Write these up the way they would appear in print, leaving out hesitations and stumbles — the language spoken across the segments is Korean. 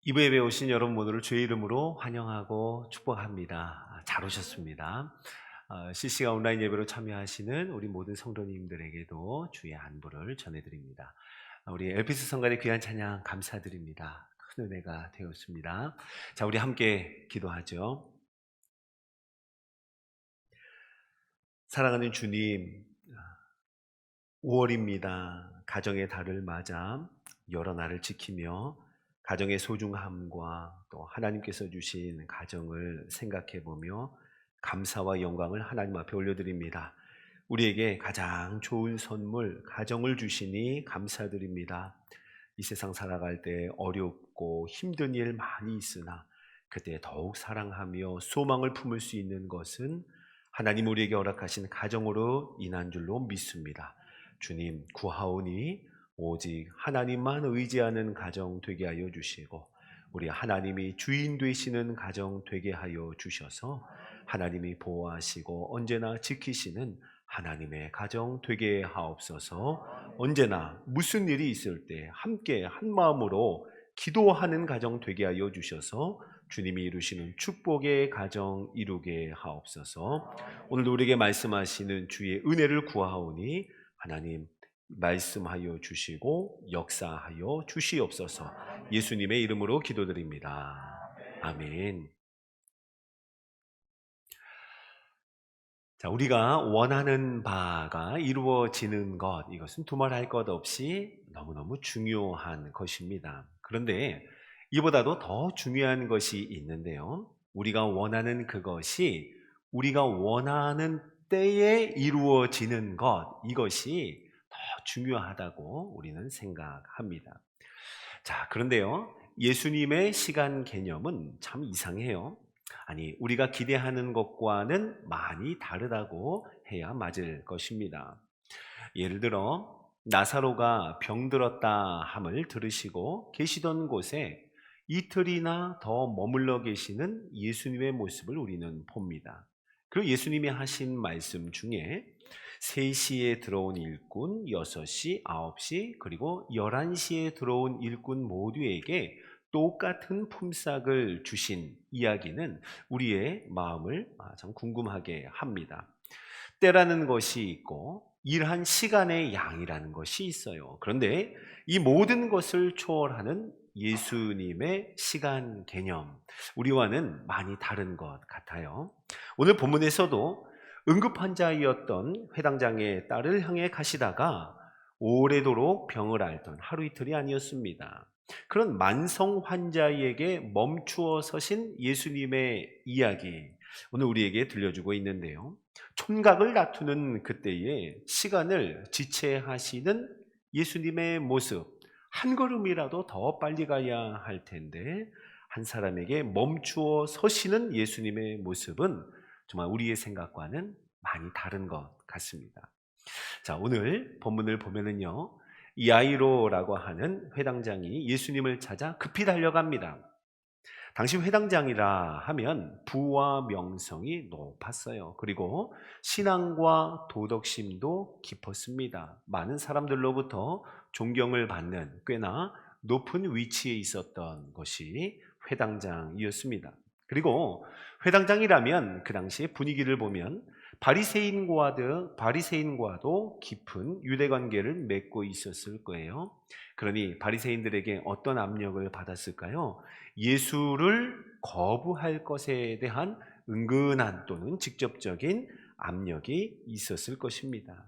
이부 예배에 오신 여러분 모두를 주의 이름으로 환영하고 축복합니다. 잘 오셨습니다. 실시간 온라인 예배로 참여하시는 우리 모든 성도님들에게도 주의 안부를 전해드립니다. 우리 엘피스 성가대 귀한 찬양 감사드립니다. 큰 은혜가 되었습니다. 자, 우리 함께 기도하죠. 사랑하는 주님, 5월입니다. 가정의 달을 맞아 여러 날을 지키며 가정의 소중함과 또 하나님께서 주신 가정을 생각해 보며 감사와 영광을 하나님 앞에 올려드립니다. 우리에게 가장 좋은 선물, 가정을 주시니 감사드립니다. 이 세상 살아갈 때 어렵고 힘든 일 많이 있으나 그때 더욱 사랑하며 소망을 품을 수 있는 것은 하나님 우리에게 허락하신 가정으로 인한 줄로 믿습니다. 주님 구하오니 오직 하나님만 의지하는 가정 되게 하여 주시고 우리 하나님이 주인 되시는 가정 되게 하여 주셔서 하나님이 보호하시고 언제나 지키시는 하나님의 가정 되게 하옵소서. 언제나 무슨 일이 있을 때 함께 한 마음으로 기도하는 가정 되게 하여 주셔서 주님이 이루시는 축복의 가정 이루게 하옵소서. 오늘도 우리에게 말씀하시는 주의 은혜를 구하오니 하나님 말씀하여 주시고 역사하여 주시옵소서. 예수님의 이름으로 기도드립니다. 아멘. 자, 우리가 원하는 바가 이루어지는 것, 이것은 두말할 것 없이 너무너무 중요한 것입니다. 그런데 이보다도 더 중요한 것이 있는데요. 우리가 원하는 그것이 우리가 원하는 때에 이루어지는 것, 이것이 더 중요하다고 우리는 생각합니다. 자, 그런데요, 예수님의 시간 개념은 참 이상해요. 아니, 우리가 기대하는 것과는 많이 다르다고 해야 맞을 것입니다. 예를 들어 나사로가 병들었다 함을 들으시고 계시던 곳에 이틀이나 더 머물러 계시는 예수님의 모습을 우리는 봅니다. 그리고 예수님이 하신 말씀 중에 3시에 들어온 일꾼, 6시, 9시, 그리고 11시에 들어온 일꾼 모두에게 똑같은 품삯을 주신 이야기는 우리의 마음을 참 궁금하게 합니다. 때라는 것이 있고 일한 시간의 양이라는 것이 있어요. 그런데 이 모든 것을 초월하는 예수님의 시간 개념, 우리와는 많이 다른 것 같아요. 오늘 본문에서도 응급환자이었던 회당장의 딸을 향해 가시다가 오래도록 병을 앓던 하루 이틀이 아니었습니다. 그런 만성 환자에게 멈추어 서신 예수님의 이야기, 오늘 우리에게 들려주고 있는데요. 촌각을 다투는 그때에 시간을 지체하시는 예수님의 모습, 한 걸음이라도 더 빨리 가야 할 텐데 한 사람에게 멈추어 서시는 예수님의 모습은 정말 우리의 생각과는 많이 다른 것 같습니다. 자, 오늘 본문을 보면은요, 야이로라고 하는 회당장이 예수님을 찾아 급히 달려갑니다. 당시 회당장이라 하면 부와 명성이 높았어요. 그리고 신앙과 도덕심도 깊었습니다. 많은 사람들로부터 존경을 받는 꽤나 높은 위치에 있었던 것이 회당장이었습니다. 그리고 회당장이라면 그 당시의 분위기를 보면 바리새인과도 깊은 유대 관계를 맺고 있었을 거예요. 그러니 바리새인들에게 어떤 압력을 받았을까요? 예수를 거부할 것에 대한 은근한 또는 직접적인 압력이 있었을 것입니다.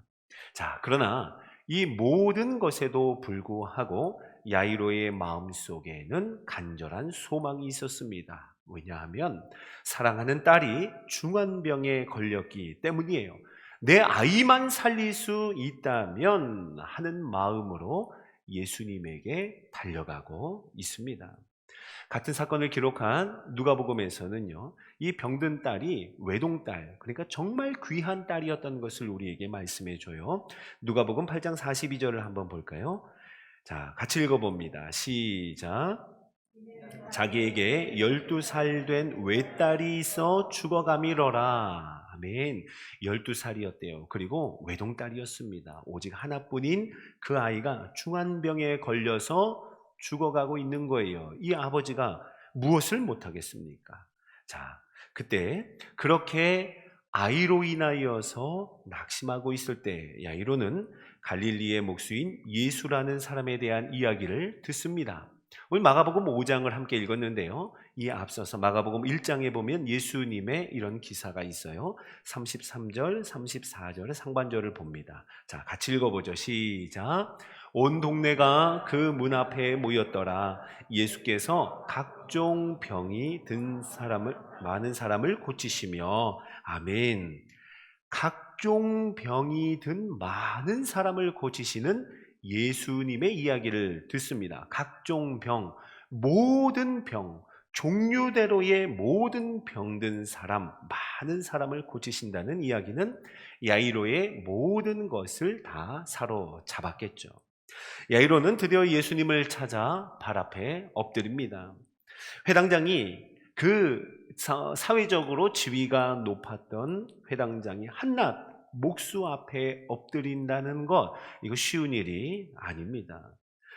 자, 그러나 이 모든 것에도 불구하고 야이로의 마음속에는 간절한 소망이 있었습니다. 왜냐하면 사랑하는 딸이 중환병에 걸렸기 때문이에요. 내 아이만 살릴 수 있다면 하는 마음으로 예수님에게 달려가고 있습니다. 같은 사건을 기록한 누가복음에서는요, 이 병든 딸이 외동딸, 그러니까 정말 귀한 딸이었던 것을 우리에게 말씀해 줘요. 누가복음 8장 42절을 한번 볼까요? 자, 같이 읽어봅니다. 시작. 자기에게 12살 된 외딸이 있어 죽어가미러라. 아멘. 12살이었대요. 그리고 외동딸이었습니다. 오직 하나뿐인 그 아이가 중환병에 걸려서 죽어가고 있는 거예요. 이 아버지가 무엇을 못하겠습니까? 자, 그때 그렇게 아이로 인하여서 낙심하고 있을 때 야이로는 갈릴리의 목수인 예수라는 사람에 대한 이야기를 듣습니다. 오늘 마가복음 5장을 함께 읽었는데요. 이 앞서서 마가복음 1장에 보면 예수님의 이런 기사가 있어요. 33절, 34절의 상반절을 봅니다. 자, 같이 읽어보죠. 시작. 온 동네가 그 문 앞에 모였더라. 예수께서 각종 병이 든 많은 사람을 고치시며, 아멘. 각종 병이 든 많은 사람을 고치시는 예수님의 이야기를 듣습니다. 각종 병, 모든 병, 종류대로의 모든 병든 사람, 많은 사람을 고치신다는 이야기는 야이로의 모든 것을 다 사로잡았겠죠. 야이로는 드디어 예수님을 찾아 발 앞에 엎드립니다. 회당장이 사회적으로 지위가 높았던 회당장이 한낱 목수 앞에 엎드린다는 것, 이거 쉬운 일이 아닙니다.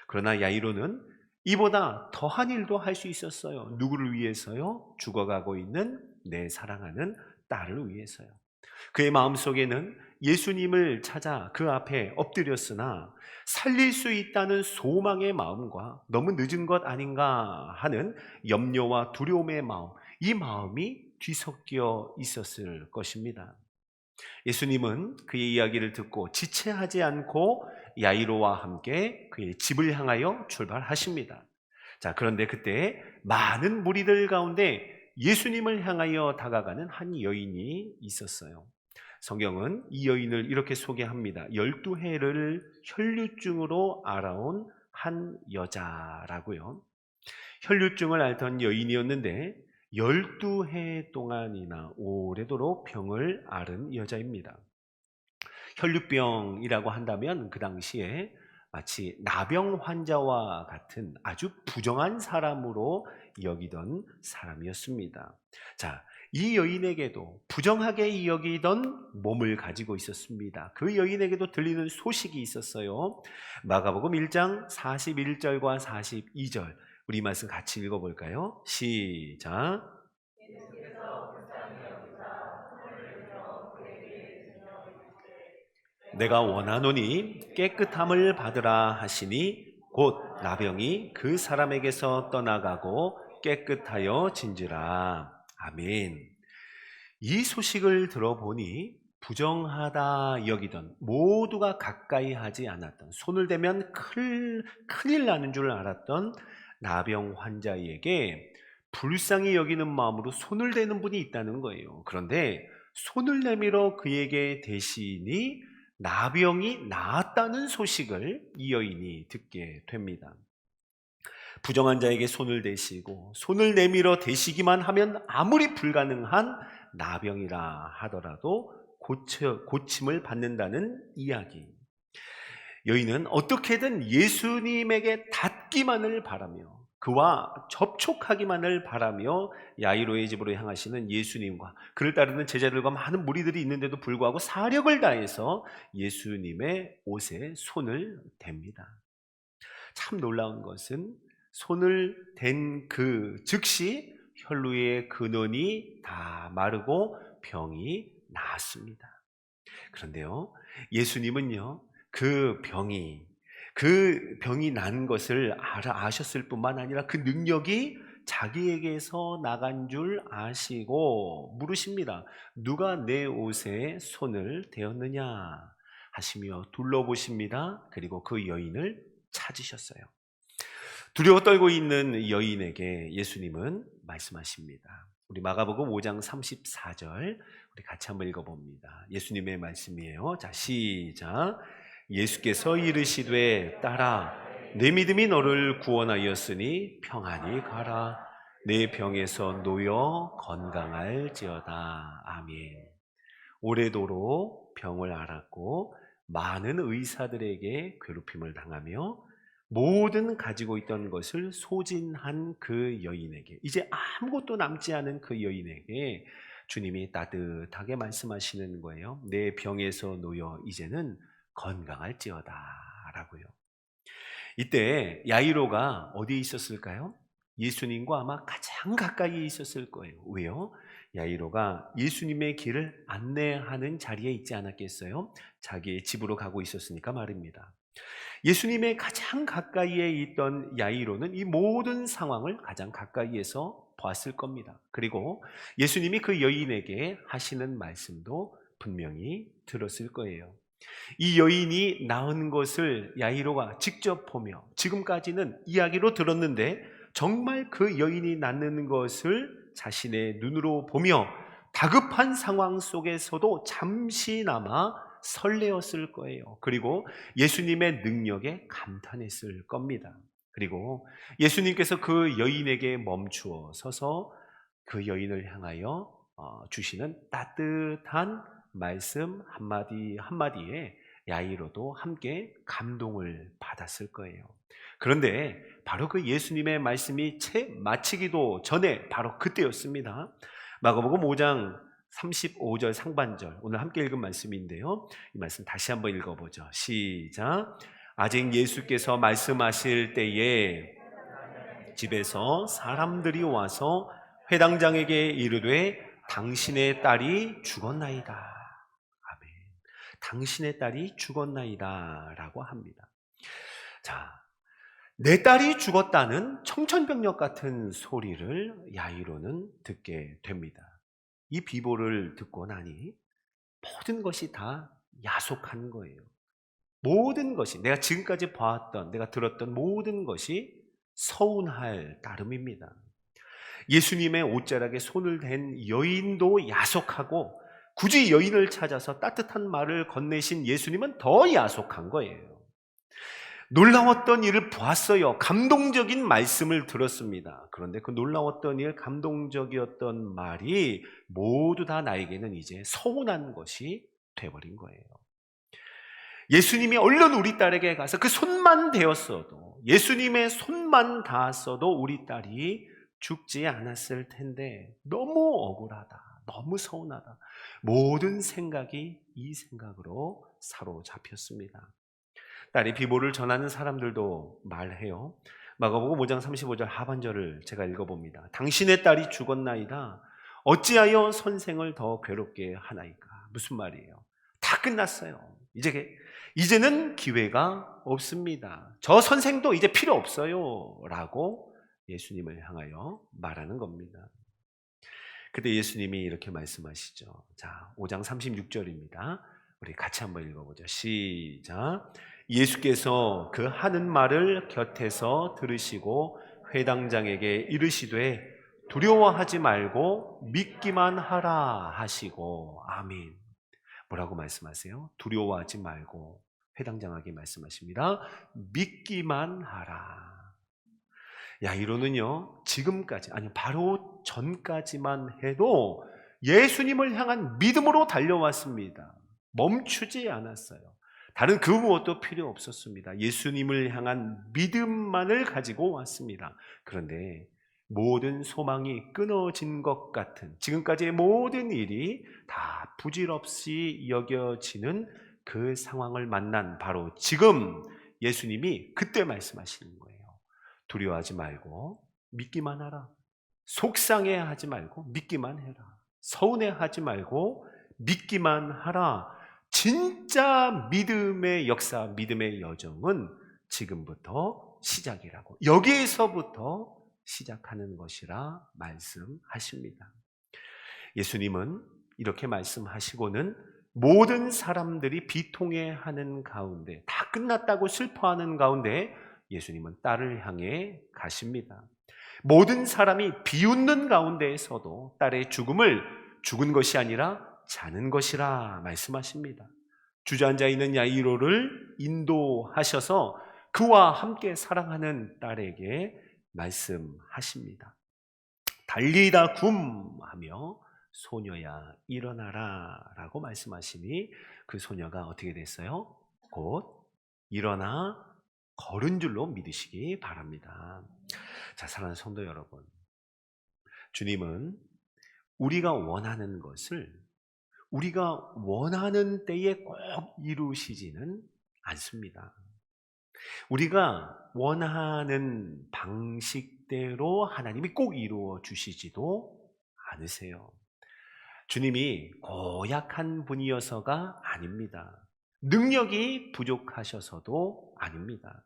그러나 야이로는 이보다 더한 일도 할 수 있었어요. 누구를 위해서요? 죽어가고 있는 내 사랑하는 딸을 위해서요. 그의 마음속에는 예수님을 찾아 그 앞에 엎드렸으나 살릴 수 있다는 소망의 마음과 너무 늦은 것 아닌가 하는 염려와 두려움의 마음, 이 마음이 뒤섞여 있었을 것입니다. 예수님은 그의 이야기를 듣고 지체하지 않고 야이로와 함께 그의 집을 향하여 출발하십니다. 자, 그런데 그때 많은 무리들 가운데 예수님을 향하여 다가가는 한 여인이 있었어요. 성경은 이 여인을 이렇게 소개합니다. 12해를 혈류증으로 알아온 한 여자라고요. 혈류증을 앓던 여인이었는데 12해 동안이나 오래도록 병을 앓은 여자입니다. 혈류병이라고 한다면 그 당시에 마치 나병 환자와 같은 아주 부정한 사람으로 여기던 사람이었습니다. 자, 이 여인에게도 부정하게 여기던 몸을 가지고 있었습니다. 그 여인에게도 들리는 소식이 있었어요. 마가복음 1장 41절과 42절, 우리 말씀 같이 읽어볼까요? 시작. 내가 원하노니 깨끗함을 받으라 하시니 곧 나병이 그 사람에게서 떠나가고 깨끗하여 진지라. 아멘. 이 소식을 들어보니 부정하다 여기던, 모두가 가까이 하지 않았던, 손을 대면 큰일 나는 줄 알았던 나병 환자에게 불쌍히 여기는 마음으로 손을 대는 분이 있다는 거예요. 그런데 손을 내밀어 그에게 대시니 나병이 나았다는 소식을 이 여인이 듣게 됩니다. 부정한 자에게 손을 대시고 손을 내밀어 대시기만 하면 아무리 불가능한 나병이라 하더라도 고침을 받는다는 이야기. 여인은 어떻게든 예수님에게 닿기만을 바라며 그와 접촉하기만을 바라며 야이로의 집으로 향하시는 예수님과 그를 따르는 제자들과 많은 무리들이 있는데도 불구하고 사력을 다해서 예수님의 옷에 손을 댑니다. 참 놀라운 것은 손을 댄 그 즉시 혈루의 근원이 다 마르고 병이 나았습니다. 그런데요, 예수님은요, 그 병이 난 것을 아셨을 뿐만 아니라 그 능력이 자기에게서 나간 줄 아시고 물으십니다. 누가 내 옷에 손을 대었느냐 하시며 둘러보십니다. 그리고 그 여인을 찾으셨어요. 두려워 떨고 있는 여인에게 예수님은 말씀하십니다. 우리 마가복음 5장 34절 우리 같이 한번 읽어봅니다. 예수님의 말씀이에요. 자, 시작. 예수께서 이르시되 딸아, 내 믿음이 너를 구원하였으니 평안히 가라. 내 병에서 놓여 건강할지어다. 아멘. 오래도록 병을 앓았고 많은 의사들에게 괴롭힘을 당하며 모든 가지고 있던 것을 소진한 그 여인에게, 이제 아무것도 남지 않은 그 여인에게 주님이 따뜻하게 말씀하시는 거예요. 내 병에서 놓여 이제는 건강할지어다 라고요. 이때 야이로가 어디에 있었을까요? 예수님과 아마 가장 가까이에 있었을 거예요. 왜요? 야이로가 예수님의 길을 안내하는 자리에 있지 않았겠어요? 자기의 집으로 가고 있었으니까 말입니다. 예수님의 가장 가까이에 있던 야이로는 이 모든 상황을 가장 가까이에서 보았을 겁니다. 그리고 예수님이 그 여인에게 하시는 말씀도 분명히 들었을 거예요. 이 여인이 낳은 것을 야이로가 직접 보며 지금까지는 이야기로 들었는데 정말 그 여인이 낳는 것을 자신의 눈으로 보며 다급한 상황 속에서도 잠시나마 설레었을 거예요. 그리고 예수님의 능력에 감탄했을 겁니다. 그리고 예수님께서 그 여인에게 멈추어 서서 그 여인을 향하여 주시는 따뜻한 말씀 한마디 한마디에 야이로도 함께 감동을 받았을 거예요. 그런데 바로 그 예수님의 말씀이 채 마치기도 전에 바로 그때였습니다. 마가복음 5장 35절 상반절, 오늘 함께 읽은 말씀인데요. 이 말씀 다시 한번 읽어보죠. 시작. 아직 예수께서 말씀하실 때에 집에서 사람들이 와서 회당장에게 이르되 당신의 딸이 죽었나이다. 아멘. 당신의 딸이 죽었나이다 라고 합니다. 자, 내 딸이 죽었다는 청천벽력 같은 소리를 야이로는 듣게 됩니다. 이 비보를 듣고 나니 모든 것이 다 야속한 거예요. 모든 것이, 내가 지금까지 봐왔던, 내가 들었던 모든 것이 서운할 따름입니다. 예수님의 옷자락에 손을 댄 여인도 야속하고 굳이 여인을 찾아서 따뜻한 말을 건네신 예수님은 더 야속한 거예요. 놀라웠던 일을 보았어요. 감동적인 말씀을 들었습니다. 그런데 그 놀라웠던 일, 감동적이었던 말이 모두 다 나에게는 이제 서운한 것이 돼버린 거예요. 예수님이 얼른 우리 딸에게 가서 그 손만 대었어도, 예수님의 손만 닿았어도 우리 딸이 죽지 않았을 텐데 너무 억울하다, 너무 서운하다. 모든 생각이 이 생각으로 사로잡혔습니다. 딸이 비보를 전하는 사람들도 말해요. 마가복음 5장 35절 하반절을 제가 읽어봅니다. 당신의 딸이 죽었나이다. 어찌하여 선생을 더 괴롭게 하나이까? 무슨 말이에요? 다 끝났어요. 이제는 기회가 없습니다. 저 선생도 이제 필요 없어요 라고 예수님을 향하여 말하는 겁니다. 그때 예수님이 이렇게 말씀하시죠. 자, 5장 36절입니다. 우리 같이 한번 읽어보죠. 시작. 예수께서 그 하는 말을 곁에서 들으시고 회당장에게 이르시되 두려워하지 말고 믿기만 하라 하시고. 아멘. 뭐라고 말씀하세요? 두려워하지 말고. 회당장에게 말씀하십니다. 믿기만 하라. 야이로는요, 지금까지, 아니 바로 전까지만 해도 예수님을 향한 믿음으로 달려왔습니다. 멈추지 않았어요. 다른 그 무엇도 필요 없었습니다. 예수님을 향한 믿음만을 가지고 왔습니다. 그런데 모든 소망이 끊어진 것 같은, 지금까지의 모든 일이 다 부질없이 여겨지는 그 상황을 만난 바로 지금 예수님이 그때 말씀하시는 거예요. 두려워하지 말고 믿기만 하라. 속상해하지 말고 믿기만 해라. 서운해하지 말고 믿기만 하라. 진짜 믿음의 역사, 믿음의 여정은 지금부터 시작이라고, 여기에서부터 시작하는 것이라 말씀하십니다. 예수님은 이렇게 말씀하시고는 모든 사람들이 비통해하는 가운데, 다 끝났다고 슬퍼하는 가운데 예수님은 딸을 향해 가십니다. 모든 사람이 비웃는 가운데에서도 딸의 죽음을 죽은 것이 아니라 자는 것이라 말씀하십니다. 주저앉아 있는 야이로를 인도하셔서 그와 함께 사랑하는 딸에게 말씀하십니다. 달리다 굼 하며 소녀야 일어나라 라고 말씀하시니 그 소녀가 어떻게 됐어요? 곧 일어나 걸은 줄로 믿으시기 바랍니다. 자, 사랑하는 성도 여러분, 주님은 우리가 원하는 것을 우리가 원하는 때에 꼭 이루시지는 않습니다. 우리가 원하는 방식대로 하나님이 꼭 이루어 주시지도 않으세요. 주님이 고약한 분이어서가 아닙니다. 능력이 부족하셔서도 아닙니다.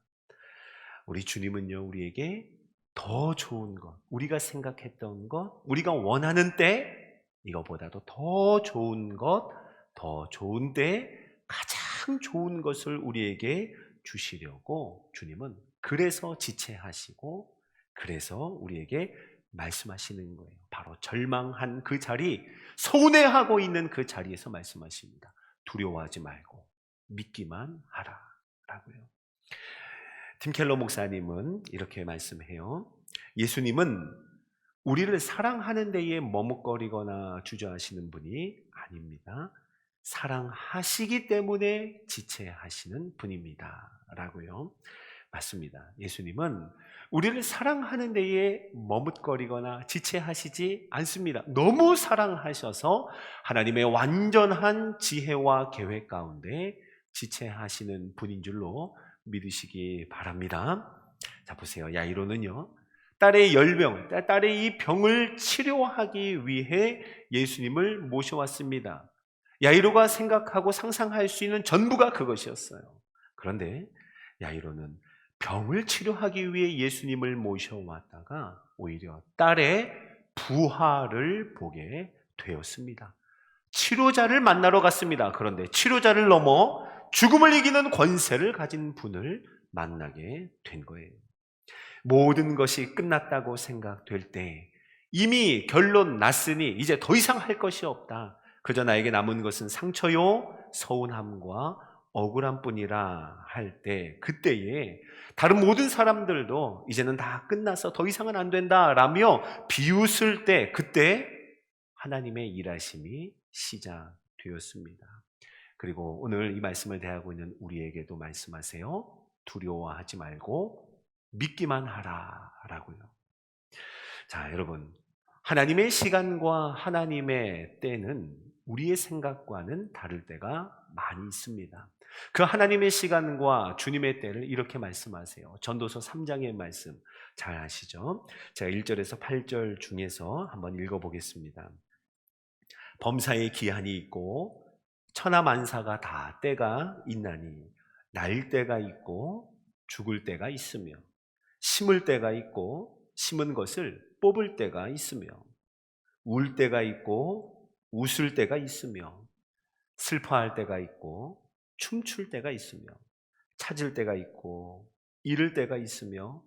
우리 주님은요, 우리에게 더 좋은 것, 우리가 생각했던 것, 우리가 원하는 때, 이거보다도 더 좋은 것, 더 좋은 때, 가장 좋은 것을 우리에게 주시려고 주님은 그래서 지체하시고, 그래서 우리에게 말씀하시는 거예요. 바로 절망한 그 자리, 서운해하고 있는 그 자리에서 말씀하십니다. 두려워하지 말고 믿기만 하라 라고요. 팀 켈러 목사님은 이렇게 말씀해요. 예수님은 우리를 사랑하는 데에 머뭇거리거나 주저하시는 분이 아닙니다. 사랑하시기 때문에 지체하시는 분입니다 라고요. 맞습니다. 예수님은 우리를 사랑하는 데에 머뭇거리거나 지체하시지 않습니다. 너무 사랑하셔서 하나님의 완전한 지혜와 계획 가운데 지체하시는 분인 줄로 믿으시기 바랍니다. 자, 보세요. 야이로는요, 딸의 열병, 딸의 이 병을 치료하기 위해 예수님을 모셔왔습니다. 야이로가 생각하고 상상할 수 있는 전부가 그것이었어요. 그런데 야이로는 병을 치료하기 위해 예수님을 모셔왔다가 오히려 딸의 부활을 보게 되었습니다. 치료자를 만나러 갔습니다. 그런데 치료자를 넘어 죽음을 이기는 권세를 가진 분을 만나게 된 거예요. 모든 것이 끝났다고 생각될 때, 이미 결론 났으니 이제 더 이상 할 것이 없다. 그저 나에게 남은 것은 상처요, 서운함과 억울함뿐이라 할 때, 그때에 다른 모든 사람들도 이제는 다 끝나서 더 이상은 안 된다라며 비웃을 때, 그때 하나님의 일하심이 시작되었습니다. 그리고 오늘 이 말씀을 대하고 있는 우리에게도 말씀하세요. 두려워하지 말고 믿기만 하라 라고요. 자, 여러분, 하나님의 시간과 하나님의 때는 우리의 생각과는 다를 때가 많이 있습니다. 그 하나님의 시간과 주님의 때를 이렇게 말씀하세요. 전도서 3장의 말씀 잘 아시죠? 제가 1절에서 8절 중에서 한번 읽어보겠습니다. 범사의 기한이 있고 천하만사가 다 때가 있나니 날 때가 있고 죽을 때가 있으며 심을 때가 있고 심은 것을 뽑을 때가 있으며 울 때가 있고 웃을 때가 있으며 슬퍼할 때가 있고 춤출 때가 있으며 찾을 때가 있고 잃을 때가 있으며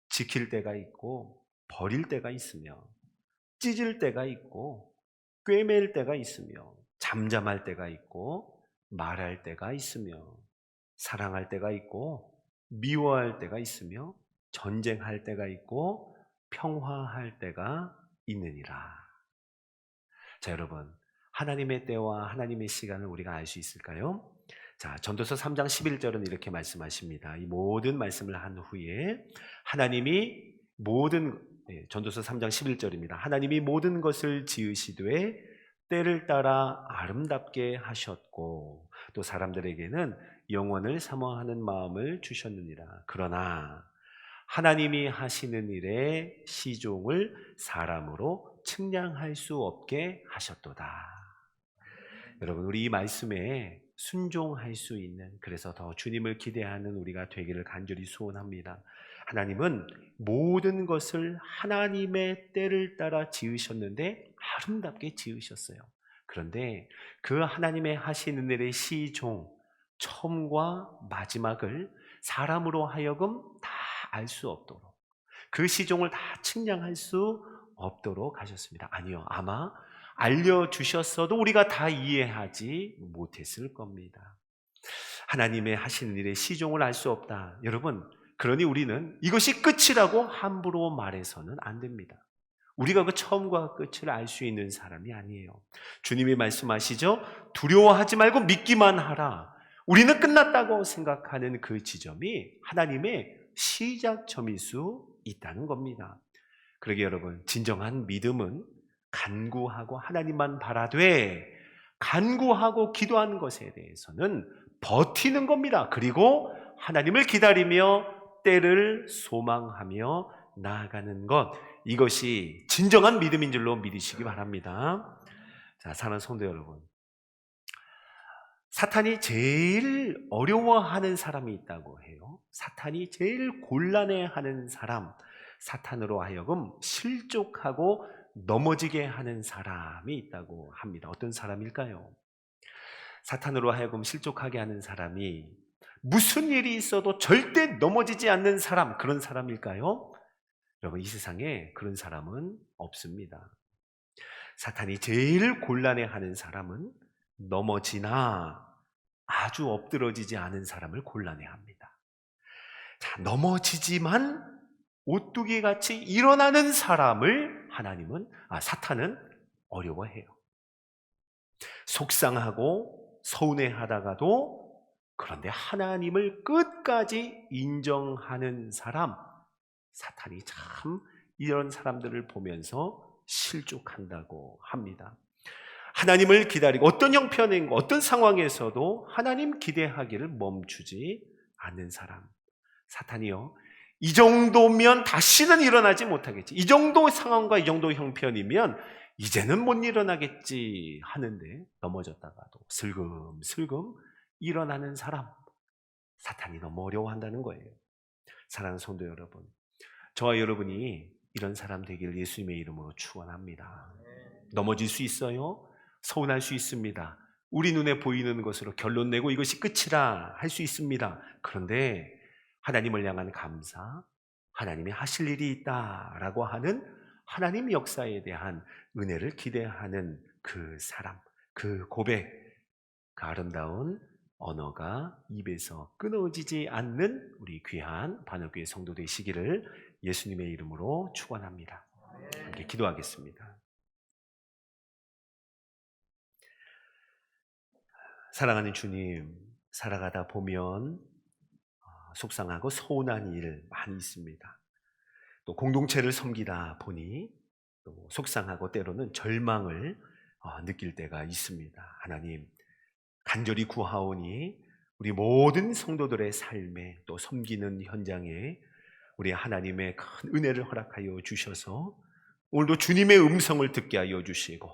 지킬 때가 있고 버릴 때가 있으며 찢을 때가 있고 꿰맬 때가 있으며 잠잠할 때가 있고 말할 때가 있으며 사랑할 때가 있고 미워할 때가 있으며 전쟁할 때가 있고 평화할 때가 있느니라. 자, 여러분, 하나님의 때와 하나님의 시간을 우리가 알 수 있을까요? 자, 전도서 3장 11절은 이렇게 말씀하십니다. 이 모든 말씀을 한 후에 하나님이 전도서 3장 11절입니다. 하나님이 모든 것을 지으시되 때를 따라 아름답게 하셨고 또 사람들에게는 영원을 사모하는 마음을 주셨느니라. 그러나 하나님이 하시는 일에 시종을 사람으로 측량할 수 없게 하셨도다. 여러분, 우리 이 말씀에 순종할 수 있는, 그래서 더 주님을 기대하는 우리가 되기를 간절히 소원합니다. 하나님은 모든 것을 하나님의 때를 따라 지으셨는데 아름답게 지으셨어요. 그런데 그 하나님의 하시는 일의 시종, 처음과 마지막을 사람으로 하여금 다 알 수 없도록, 그 시종을 다 측량할 수 없도록 하셨습니다. 아니요, 아마 알려주셨어도 우리가 다 이해하지 못했을 겁니다. 하나님의 하시는 일의 시종을 알 수 없다. 여러분, 그러니 우리는 이것이 끝이라고 함부로 말해서는 안 됩니다. 우리가 그 처음과 끝을 알 수 있는 사람이 아니에요. 주님이 말씀하시죠. 두려워하지 말고 믿기만 하라. 우리는 끝났다고 생각하는 그 지점이 하나님의 시작점일 수 있다는 겁니다. 그러게 여러분, 진정한 믿음은 간구하고 하나님만 바라되 간구하고 기도하는 것에 대해서는 버티는 겁니다. 그리고 하나님을 기다리며 때를 소망하며 나아가는 것, 이것이 진정한 믿음인 줄로 믿으시기 바랍니다. 자, 사랑하는 성도 여러분, 사탄이 제일 어려워하는 사람이 있다고 해요. 사탄이 제일 곤란해하는 사람, 사탄으로 하여금 실족하고 넘어지게 하는 사람이 있다고 합니다. 어떤 사람일까요? 사탄으로 하여금 실족하게 하는 사람이 무슨 일이 있어도 절대 넘어지지 않는 사람, 그런 사람일까요? 여러분, 이 세상에 그런 사람은 없습니다. 사탄이 제일 곤란해하는 사람은 넘어지나 아주 엎드러지지 않은 사람을 곤란해합니다. 자, 넘어지지만 오뚜기같이 일어나는 사람을 사탄은 어려워해요. 속상하고 서운해하다가도 그런데 하나님을 끝까지 인정하는 사람, 사탄이 참 이런 사람들을 보면서 실족한다고 합니다. 하나님을 기다리고 어떤 형편인 어떤 상황에서도 하나님 기대하기를 멈추지 않는 사람, 사탄이요, 이 정도면 다시는 일어나지 못하겠지, 이 정도 상황과 이 정도 형편이면 이제는 못 일어나겠지 하는데 넘어졌다가도 슬금슬금 일어나는 사람, 사탄이 너무 어려워한다는 거예요. 사랑하는 성도 여러분, 저와 여러분이 이런 사람 되기를 예수님의 이름으로 축원합니다. 넘어질 수 있어요. 서운할 수 있습니다. 우리 눈에 보이는 것으로 결론 내고 이것이 끝이라 할 수 있습니다. 그런데 하나님을 향한 감사, 하나님이 하실 일이 있다라고 하는 하나님 역사에 대한 은혜를 기대하는 그 사람, 그 고백, 그 아름다운 언어가 입에서 끊어지지 않는 우리 귀한 반역교회 성도 되시기를 예수님의 이름으로 축원합니다. 함께 기도하겠습니다. 사랑하는 주님, 살아가다 보면 속상하고 서운한 일 많이 있습니다. 또 공동체를 섬기다 보니 또 속상하고 때로는 절망을 느낄 때가 있습니다. 하나님, 간절히 구하오니 우리 모든 성도들의 삶에 또 섬기는 현장에 우리 하나님의 큰 은혜를 허락하여 주셔서 오늘도 주님의 음성을 듣게 하여 주시고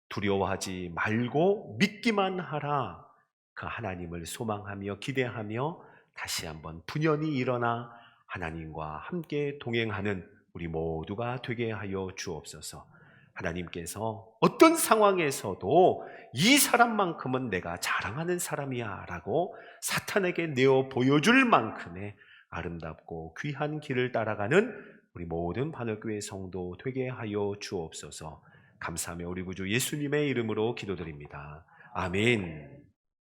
두려워하지 말고 믿기만 하라, 그 하나님을 소망하며 기대하며 다시 한번 분연히 일어나 하나님과 함께 동행하는 우리 모두가 되게 하여 주옵소서. 하나님께서 어떤 상황에서도 이 사람만큼은 내가 자랑하는 사람이야 라고 사탄에게 내어 보여줄 만큼의 아름답고 귀한 길을 따라가는 우리 모든 반역교회 성도 되게 하여 주옵소서. 감사하며 우리 구주 예수님의 이름으로 기도드립니다. 아멘.